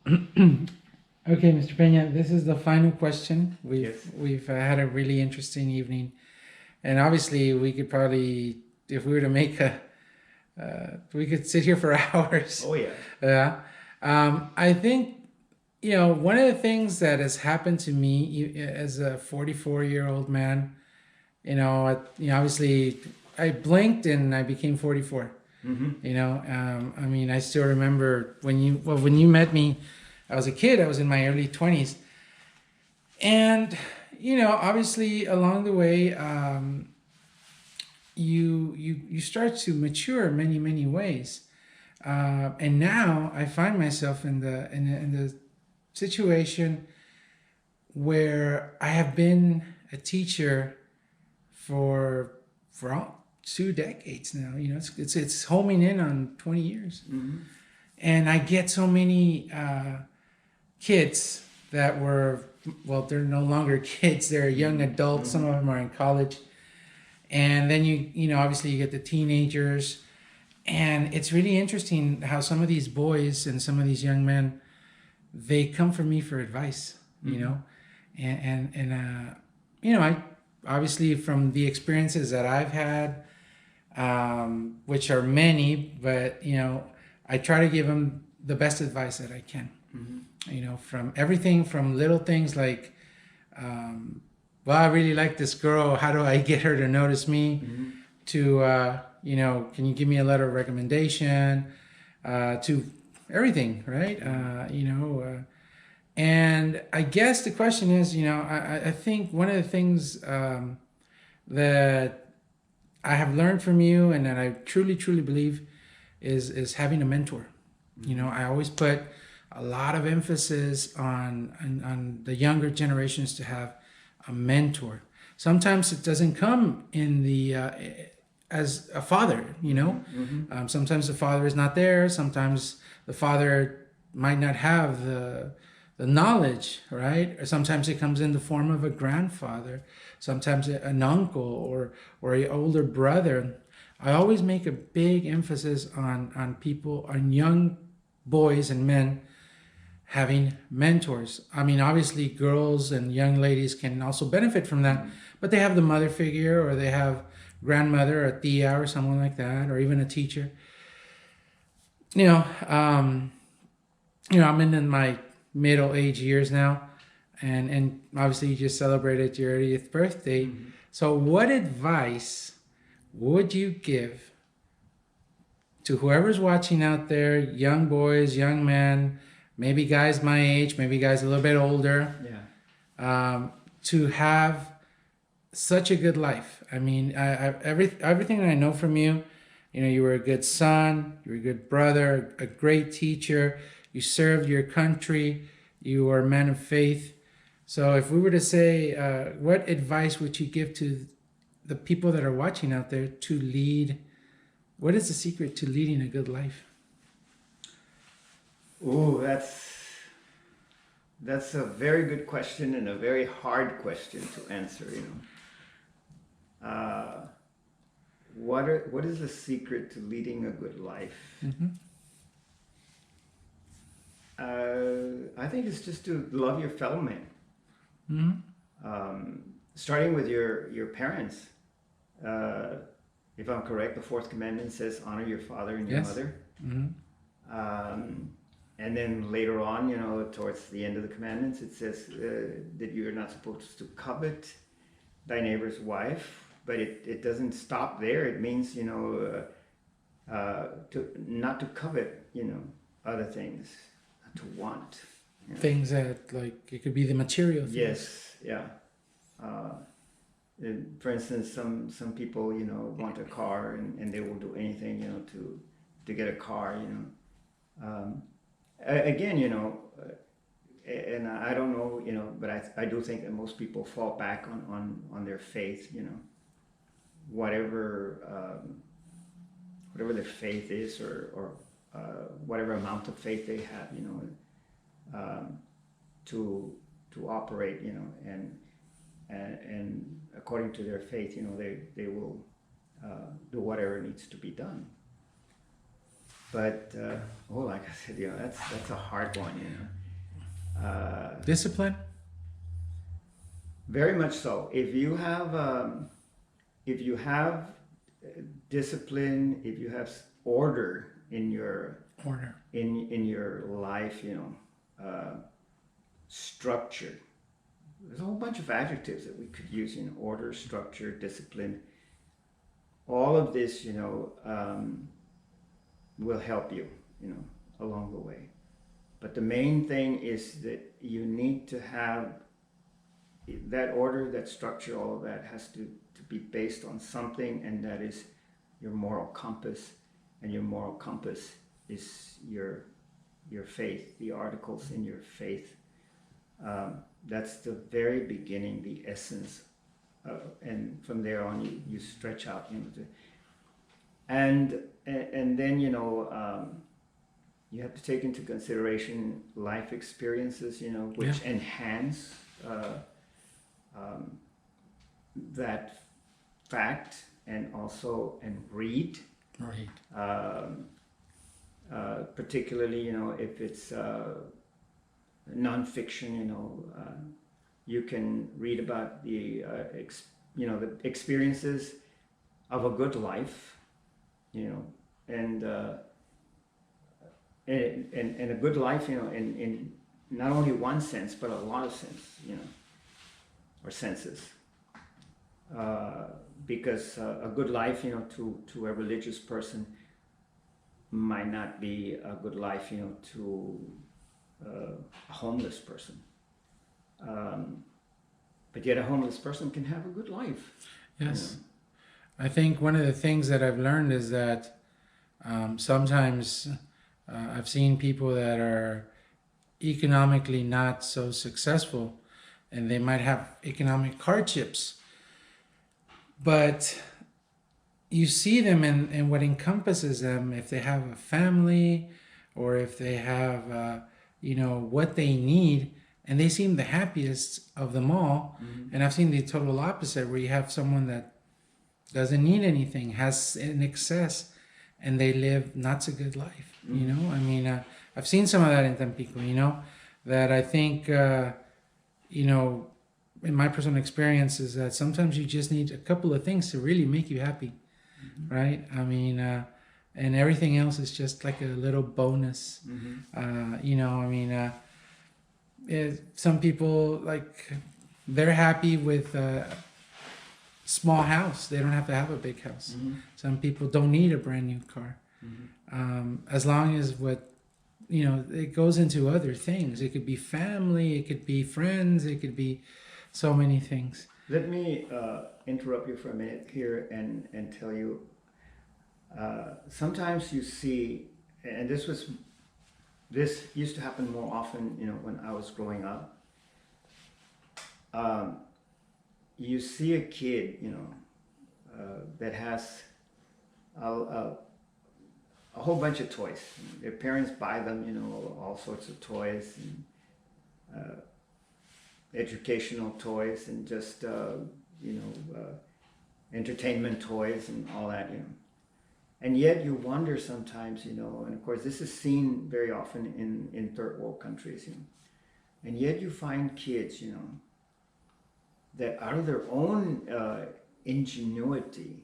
Okay, Mr. Peña, this is the final question. We've Yes. we've had a really interesting evening, and obviously we could probably, if we were to make we could sit here for hours. Oh yeah. Yeah, I think one of the things that has happened to me as a 44-year-old man. Obviously, I blinked and I became 44. Mm-hmm. I mean, I still remember when you met me. I was a kid. I was in my early 20s, and obviously along the way, you start to mature in many ways. And now I find myself in the situation where I have been a teacher for all 2 decades now. It's homing in on 20 years, Mm-hmm. and I get so many kids that were, well, they're no longer kids, they're young adults. Some of them are in college, and then obviously you get the teenagers, and it's really interesting how some of these boys and some of these young men, they come for me for advice. Mm-hmm. I obviously, from the experiences that I've had, which are many, but I try to give them the best advice that I can. Mm-hmm. From everything from little things like, well, I really like this girl. How do I get her to notice me? Mm-hmm. To, can you give me a letter of recommendation? To everything, right? And I guess the question is, I think one of the things that I have learned from you and that I truly believe is having a mentor. I always put a lot of emphasis on the younger generations to have a mentor. Sometimes it doesn't come in the as a father. Mm-hmm. Sometimes the father is not there. Sometimes the father might not have the knowledge, right? Or sometimes it comes in the form of a grandfather, sometimes an uncle or an older brother. I always make a big emphasis on people, on young boys and men having mentors. I mean, obviously, girls and young ladies can also benefit from that, but they have the mother figure, or they have grandmother or tia or someone like that, or even a teacher. You know, um, I'm in my middle age years now, and obviously you just celebrated your 80th birthday. Mm-hmm. So, what advice would you give to whoever's watching out there, young boys, young men, maybe guys my age, maybe guys a little bit older, Yeah. to have such a good life? I mean, everything that I know from you, you were a good son, you were a good brother, a great teacher, you served your country, you were a man of faith. So, if we were to say, what advice would you give to the people that are watching out there to lead? What is the secret to leading a good life? Oh, that's a very good question and a very hard question to answer. Uh, what is the secret to leading a good life? Mm-hmm. I think it's just to love your fellow man. Mm-hmm. Starting with your parents. Uh, if I'm correct, the fourth commandment says, "Honor your father and your Yes. mother." Mm-hmm. And then later on, towards the end of the commandments, it says that you're not supposed to covet thy neighbor's wife. But it doesn't stop there. It means, to not to covet, other things, not to want. Things that, like, it could be the material things. Yes, yeah. Uh, for instance, some people, want a car and they will do anything, to get a car, Um, again, and I don't know, but I do think that most people fall back on their faith, whatever whatever their faith is, or whatever amount of faith they have, to operate, and according to their faith, they will do whatever needs to be done. But like I said, that's a hard one, Discipline. very much so. If you have discipline, if you have order in your Order. in your life, structure. There's a whole bunch of adjectives that we could use, order, structure, discipline. All of this, will help you, along the way. But the main thing is that you need to have that order, that structure, all of that has to be based on something, and that is your moral compass. And your moral compass is your faith, the articles in your faith. That's the very beginning, the essence, and from there on you stretch out, and then you have to take into consideration life experiences, which enhance that fact, and also read. Right. Particularly, if it's nonfiction, you can read about the the experiences of a good life, and a good life, in not only one sense but a lot of sense, or senses. Because a good life, to a religious person might not be a good life, to a homeless person. But yet a homeless person can have a good life. Yes. I think one of the things that I've learned is that sometimes I've seen people that are economically not so successful, and they might have economic hardships, but you see them in what encompasses them, if they have a family or if they have what they need, and they seem the happiest of them all. Mm-hmm. And I've seen the total opposite, where you have someone that doesn't need anything, has in excess, and they live not so good life. Mm-hmm. I've seen some of that in Tampico, that I think in my personal experience is that sometimes you just need a couple of things to really make you happy. Mm-hmm. Right? And everything else is just like a little bonus. Mm-hmm. Some people, like, they're happy with a small house. They don't have to have a big house. Mm-hmm. Some people don't need a brand new car. Mm-hmm. As long as it goes into other things. It could be family, it could be friends, it could be so many things. Let me interrupt you for a minute here and tell you, sometimes you see, and this used to happen more often, when I was growing up. You see a kid, that has a whole bunch of toys. Their parents buy them, all sorts of toys, and educational toys, and just entertainment toys and all that, And yet you wonder sometimes, and of course this is seen very often in third world countries, and yet you find kids, that out of their own ingenuity,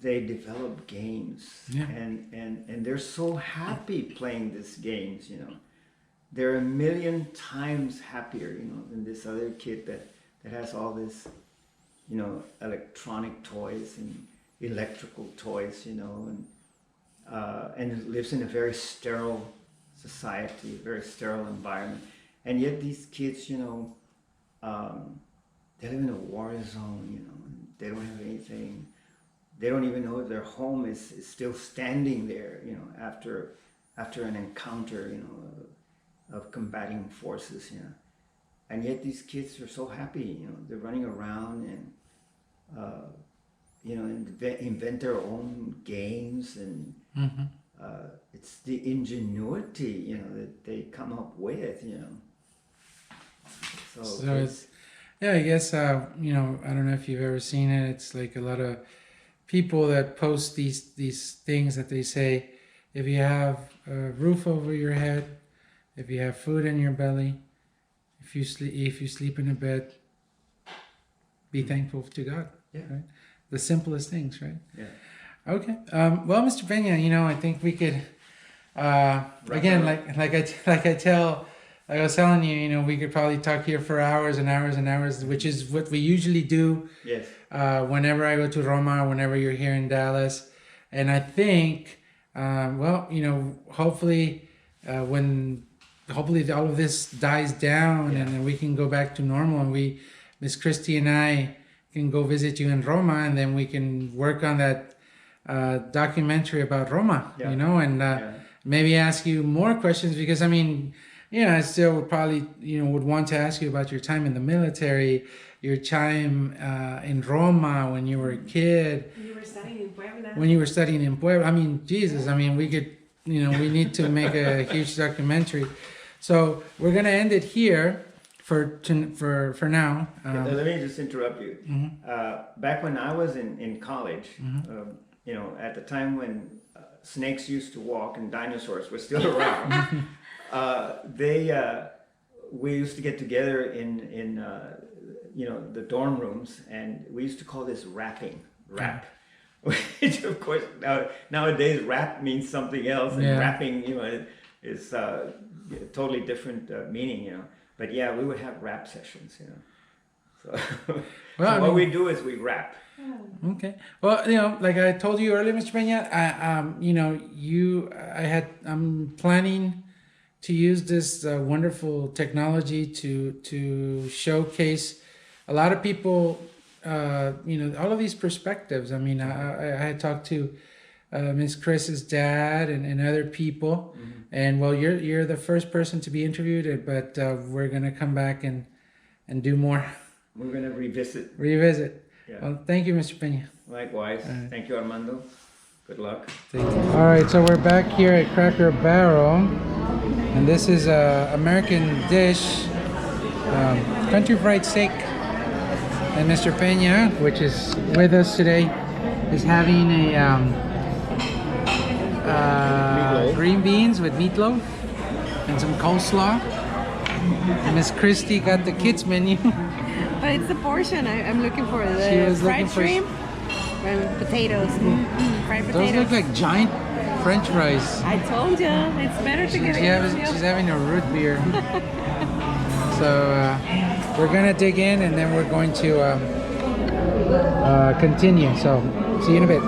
they develop games. Yeah. And they're so happy playing these games, They're a million times happier, than this other kid that has all this, electronic toys and electrical toys, and lives in a very sterile society, a very sterile environment. And yet these kids, they live in a war zone, and they don't have anything. They don't even know if their home is still standing there, after an encounter, of combating forces, And yet these kids are so happy, they're running around and, invent their own games, and mm-hmm. It's the ingenuity, that they come up with, So it's, yeah, I guess, I don't know if you've ever seen it. It's like a lot of people that post these things that they say, if you have a roof over your head, if you have food in your belly, if you sleep in a bed, be thankful to God. Yeah. Right? The simplest things, right? Yeah. Okay. Well, Mr. Peña, I think we could again, like I was telling you, we could probably talk here for hours and hours and hours, which is what we usually do. Yes. Whenever I go to Roma, whenever you're here in Dallas, and I think, hopefully, hopefully all of this dies down, and then we can go back to normal, and Miss Christy and I can go visit you in Roma, and then we can work on that documentary about Roma, and maybe ask you more questions, because I still would probably would want to ask you about your time in the military, your time in Roma when you were a kid. You were studying in Puebla. When you were studying in Puebla, Jesus, we could, we need to make a huge documentary. So we're gonna end it here for now. Let me just interrupt you. Mm-hmm. Back when I was in college, at the time when snakes used to walk and dinosaurs were still around, we used to get together in the dorm rooms, and we used to call this rap, which of course nowadays rap means something else, and rapping is totally different meaning, but we would have rap sessions, so, so what we do is we rap. Okay. Well, like I told you earlier, Mr. Peña, I'm planning to use this wonderful technology to showcase a lot of people, all of these perspectives. I had talked to Miss Chris's dad and other people, and you're the first person to be interviewed, but we're gonna come back and do more. We're gonna revisit. Yeah. Well, thank you, Mr. Peña. Likewise. Right. Thank you, Armando. Good luck. Thank you. All right, so we're back here at Cracker Barrel, and this is a American dish, country fried steak. And Mr. Peña, which is with us today, is having a green beans with meatloaf and some coleslaw. And Miss Christy got the kids menu. But it's the portion. I'm looking for the fried shrimp and potatoes. Fried potatoes. Those look like giant French fries. I told you, it's better to get it. She's having a root beer. So we're gonna dig in, and then we're going to continue. So see you in a bit.